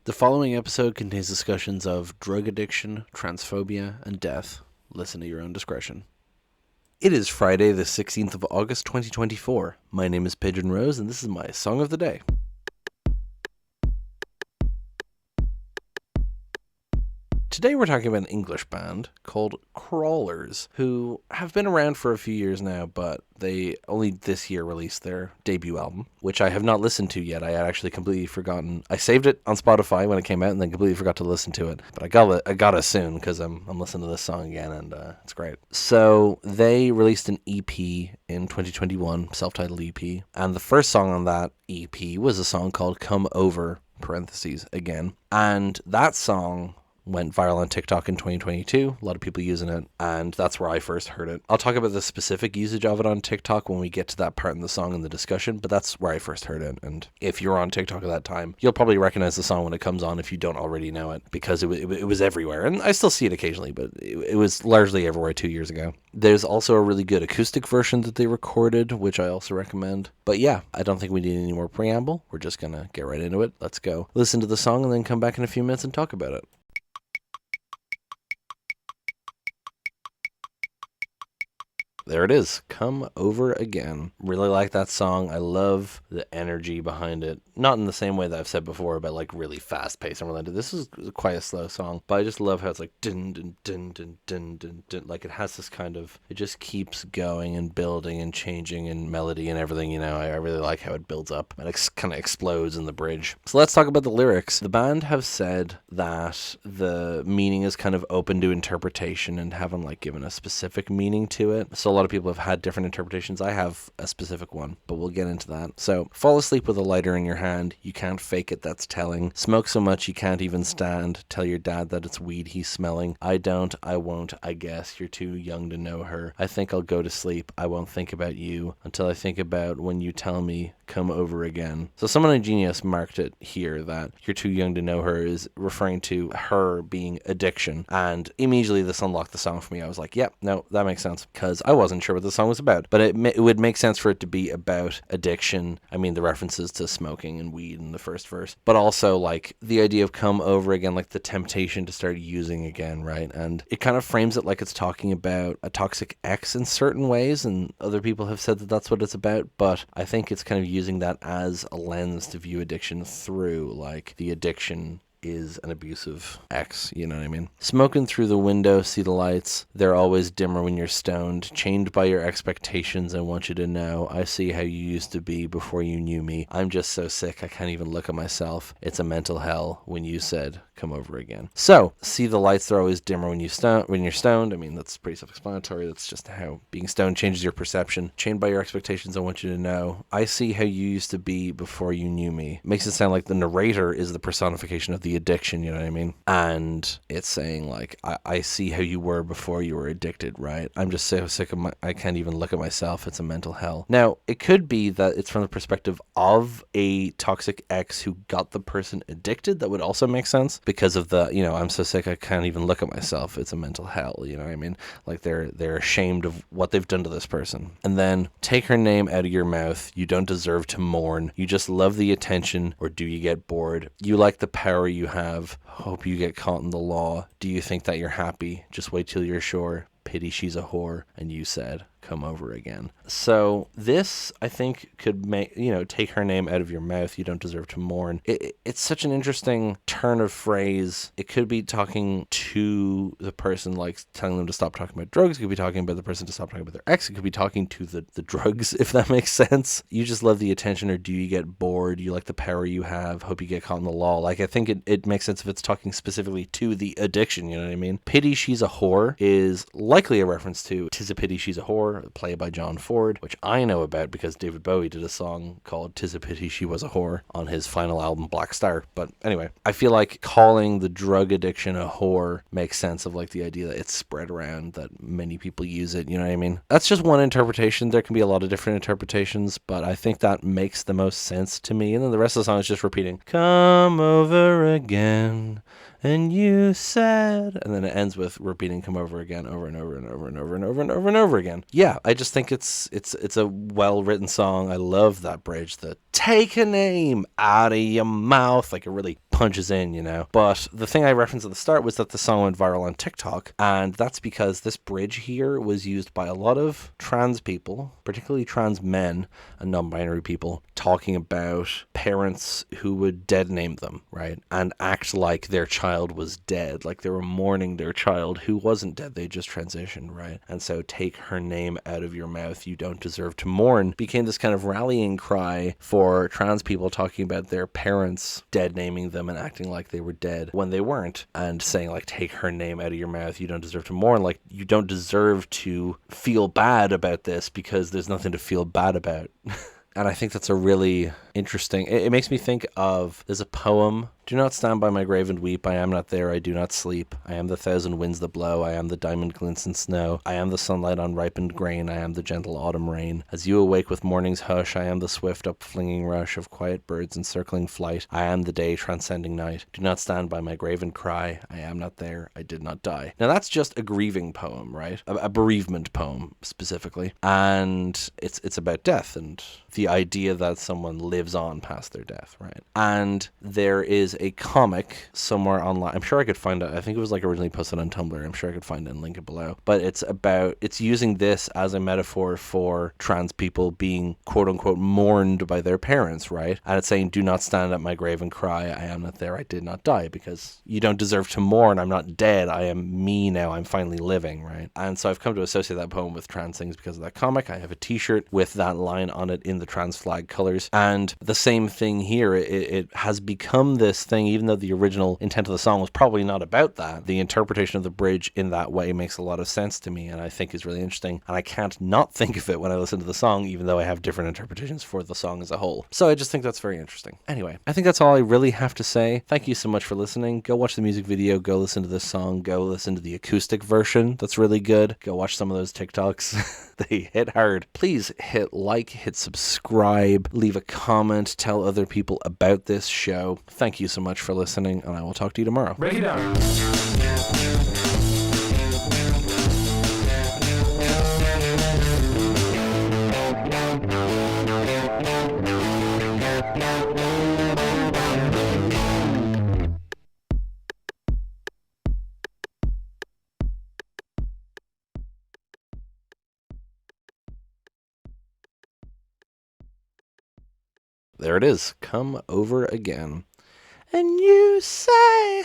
The following episode contains discussions of drug addiction, transphobia, and death. Listen to your own discretion. It is Friday, the 16th of August, 2024. My name is Pigeon, and this is my song of the day. Today we're talking about an English band called Crawlers, who have been around for a few years now, but they only this year released their debut album, which I have not listened to yet. I had actually completely forgotten. I saved it on Spotify when it came out and then completely forgot to listen to it. But I got it soon because I'm listening to this song again and it's great. So they released an EP in 2021, self-titled EP, and the first song on that EP was a song called Come Over, parentheses, again. And that song went viral on TikTok in 2022. A lot of people using it, and that's where I first heard it. I'll talk about the specific usage of it on TikTok when we get to that part in the song in the discussion, but that's where I first heard it. And if you're on TikTok at that time, you'll probably recognize the song when it comes on if you don't already know it, because it was everywhere. And I still see it occasionally, but it was largely everywhere 2 years ago. There's also a really good acoustic version that they recorded, which I also recommend. But yeah, I don't think we need any more preamble. We're just going to get right into it. Let's go listen to the song and then come back in a few minutes and talk about it. There it is. Come Over Again. Really like that song. I love the energy behind it. Not in the same way that I've said before about like really fast paced and relented. This is quite a slow song, but I just love how it's like dun dun dun dun dun dun dun. Like it has this kind of, it just keeps going and building and changing in melody and everything. You know, I really like how it builds up and it kind of explodes in the bridge. So let's talk about the lyrics. The band have said that the meaning is kind of open to interpretation and haven't like given a specific meaning to it. So a lot of people have had different interpretations. I have a specific one, but we'll get into that. So, fall asleep with a lighter in your hand. You can't fake it, that's telling. Smoke so much you can't even stand. Tell your dad that it's weed he's smelling. I don't, I won't, I guess. You're too young to know her. I think I'll go to sleep. I won't think about you until I think about when you tell me come over again. So someone in Genius marked it here that you're too young to know her is referring to her being addiction. And immediately this unlocked the song for me. I was like, yep, no, that makes sense. Because I wasn't sure what the song was about, but it would make sense for it to be about addiction. I mean, the references to smoking and weed in the first verse, but also like the idea of come over again, like the temptation to start using again, right? And it kind of frames it like it's talking about a toxic ex in certain ways, and other people have said that that's what it's about, but I think it's kind of using that as a lens to view addiction through, like the addiction is an abusive ex, you know what I mean? Smoking through the window, see the lights. They're always dimmer when you're stoned. Chained by your expectations, I want you to know. I see how you used to be before you knew me. I'm just so sick, I can't even look at myself. It's a mental hell when you said, come over again. So, see the lights, they're always dimmer when you're stoned. I mean, that's pretty self-explanatory. That's just how being stoned changes your perception. Chained by your expectations, I want you to know. I see how you used to be before you knew me. Makes it sound like the narrator is the personification of the addiction, you know what I mean? And it's saying like, I see how you were before you were addicted, right? I'm just so sick of I can't even look at myself. It's a mental hell. Now, it could be that it's from the perspective of a toxic ex who got the person addicted. That would also make sense because of the, you know, I'm so sick I can't even look at myself. It's a mental hell, you know what I mean? Like they're ashamed of what they've done to this person. And then take her name out of your mouth. You don't deserve to mourn. You just love the attention, or do you get bored? You like the power you have. Hope you get caught in the law. Do you think that you're happy? Just wait till you're sure. Pity she's a whore. And you said, come over again. So this, I think, could make, you know, take her name out of your mouth. You don't deserve to mourn. It's such an interesting turn of phrase. It could be talking to the person, like telling them to stop talking about drugs. It could be talking about the person to stop talking about their ex. It could be talking to the drugs, if that makes sense. You just love the attention, or do you get bored? You like the power you have. Hope you get caught in the law. Like, I think it makes sense if it's talking specifically to the addiction, you know what I mean? Pity she's a whore is likely a reference to Tis a Pity She's a Whore, a play by John Ford, which I know about because David Bowie did a song called Tis a Pity She Was a Whore on his final album Black Star. But anyway, I feel like calling the drug addiction a whore makes sense of like the idea that it's spread around, that many people use it, you know what I mean? That's just one interpretation. There can be a lot of different interpretations, but I think that makes the most sense to me. And then the rest of the song is just repeating, come over again. And you said, and then it ends with repeating "come over again" over and over and over and over and over and over and over again. Yeah, I just think it's a well written song. I love that bridge. The "take a name out of your mouth," like it really punches in, you know. But the thing I referenced at the start was that the song went viral on TikTok, and that's because this bridge here was used by a lot of trans people, particularly trans men and non-binary people, talking about parents who would dead name them, right? And act like their child was dead, like they were mourning their child who wasn't dead, they just transitioned, right? And so "take her name out of your mouth, you don't deserve to mourn" became this kind of rallying cry for trans people talking about their parents dead naming them and acting like they were dead when they weren't, and saying like, "take her name out of your mouth, you don't deserve to mourn," like you don't deserve to feel bad about this because there's nothing to feel bad about. And I think that's a really interesting, it makes me think of, there's a poem: "Do not stand by my grave and weep. I am not there. I do not sleep. I am the thousand winds that blow. I am the diamond glints in snow. I am the sunlight on ripened grain. I am the gentle autumn rain. As you awake with morning's hush, I am the swift upflinging rush of quiet birds in circling flight. I am the day transcending night. Do not stand by my grave and cry. I am not there. I did not die." Now that's just a grieving poem, right? A bereavement poem specifically, and it's about death and the idea that someone lives on past their death, right? And there is a comic somewhere online. I'm sure I could find it. I think it was like originally posted on Tumblr. I'm sure I could find it and link it below. But it's using this as a metaphor for trans people being quote unquote mourned by their parents, right? And it's saying, "Do not stand at my grave and cry. I am not there. I did not die," because you don't deserve to mourn. I'm not dead. I am me now. I'm finally living, right? And so I've come to associate that poem with trans things because of that comic. I have a t-shirt with that line on it in the trans flag colors. And the same thing here, it has become this thing, even though the original intent of the song was probably not about that. The interpretation of the bridge in that way makes a lot of sense to me, and I think is really interesting. And I can't not think of it when I listen to the song, even though I have different interpretations for the song as a whole. So I just think that's very interesting. Anyway, I think that's all I really have to say. Thank you so much for listening. Go watch the music video, go listen to this song, go listen to the acoustic version. That's really good. Go watch some of those TikToks. They hit hard. Please hit like, hit subscribe, leave a comment, tell other people about this show. Thank you so much for listening, and I will talk to you tomorrow. Break it down. There it is. "Come over again." And you say...